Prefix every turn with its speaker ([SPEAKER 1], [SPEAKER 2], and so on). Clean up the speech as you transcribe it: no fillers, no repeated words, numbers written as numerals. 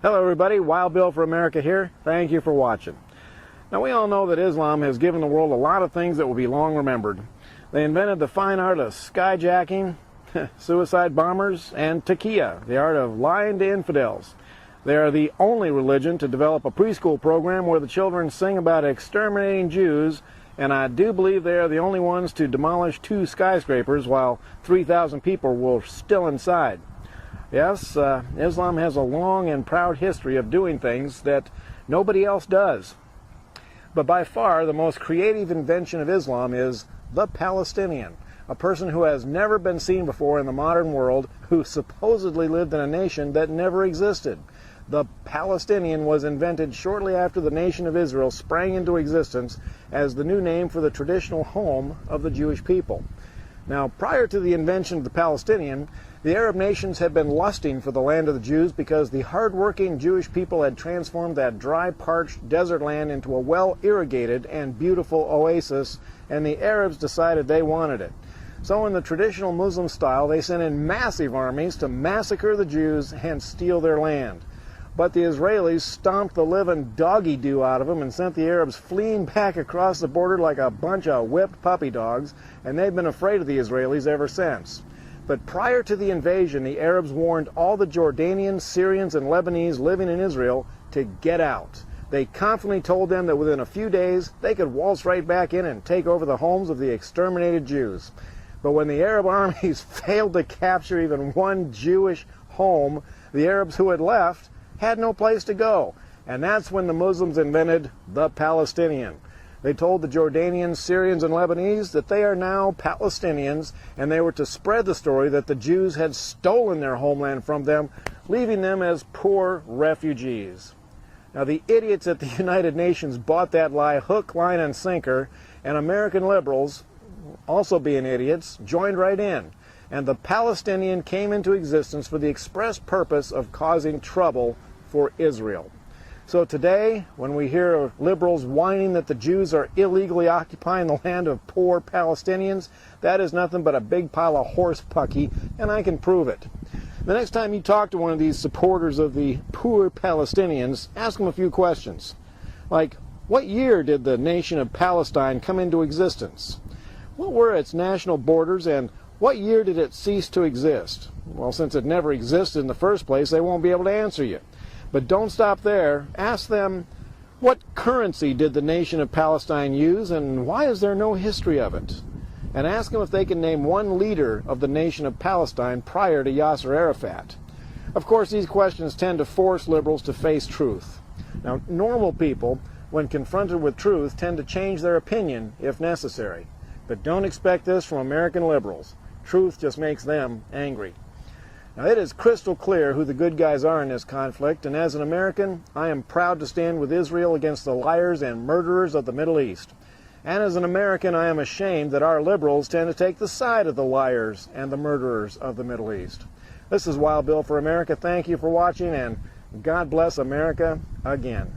[SPEAKER 1] Hello everybody, Wild Bill for America here. Thank you for watching. Now we all know that Islam has given the world a lot of things that will be long remembered. They invented the fine art of skyjacking, suicide bombers, and taqiyya, the art of lying to infidels. They are the only religion to develop a preschool program where the children sing about exterminating Jews, and I do believe they are the only ones to demolish 2 skyscrapers while 3,000 people were still inside. Yes, Islam has a long and proud history of doing things that nobody else does. But by far the most creative invention of Islam is the Palestinian, a person who has never been seen before in the modern world, who supposedly lived in a nation that never existed. The Palestinian was invented shortly after the nation of Israel sprang into existence as the new name for the traditional home of the Jewish people. Now, prior to the invention of the Palestinian, the Arab nations had been lusting for the land of the Jews because the hard-working Jewish people had transformed that dry, parched desert land into a well-irrigated and beautiful oasis, and the Arabs decided they wanted it. So in the traditional Muslim style, they sent in massive armies to massacre the Jews and steal their land. But the Israelis stomped the living doggy-doo out of them and sent the Arabs fleeing back across the border like a bunch of whipped puppy dogs, and they've been afraid of the Israelis ever since. But prior to the invasion, the Arabs warned all the Jordanians, Syrians, and Lebanese living in Israel to get out. They confidently told them that within a few days they could waltz right back in and take over the homes of the exterminated Jews. But when the Arab armies failed to capture even one Jewish home, the Arabs who had left had no place to go. And that's when the Muslims invented the Palestinian. They told the Jordanians, Syrians, and Lebanese that they are now Palestinians, and they were to spread the story that the Jews had stolen their homeland from them, leaving them as poor refugees. Now, the idiots at the United Nations bought that lie hook, line, and sinker, and American liberals, also being idiots, joined right in. And the Palestinian came into existence for the express purpose of causing trouble for Israel. So today, when we hear liberals whining that the Jews are illegally occupying the land of poor Palestinians, that is nothing but a big pile of horse pucky, and I can prove it. The next time you talk to one of these supporters of the poor Palestinians, ask them a few questions. Like, what year did the nation of Palestine come into existence? What were its national borders, and what year did it cease to exist? Well, since it never existed in the first place, they won't be able to answer you. But don't stop there. Ask them, what currency did the nation of Palestine use, and why is there no history of it? And ask them if they can name one leader of the nation of Palestine prior to Yasser Arafat. Of course, these questions tend to force liberals to face truth. Now, normal people, when confronted with truth, tend to change their opinion if necessary. But don't expect this from American liberals. Truth just makes them angry. Now, it is crystal clear who the good guys are in this conflict, and as an American, I am proud to stand with Israel against the liars and murderers of the Middle East. And as an American, I am ashamed that our liberals tend to take the side of the liars and the murderers of the Middle East. This is Wild Bill for America. Thank you for watching, and God bless America again.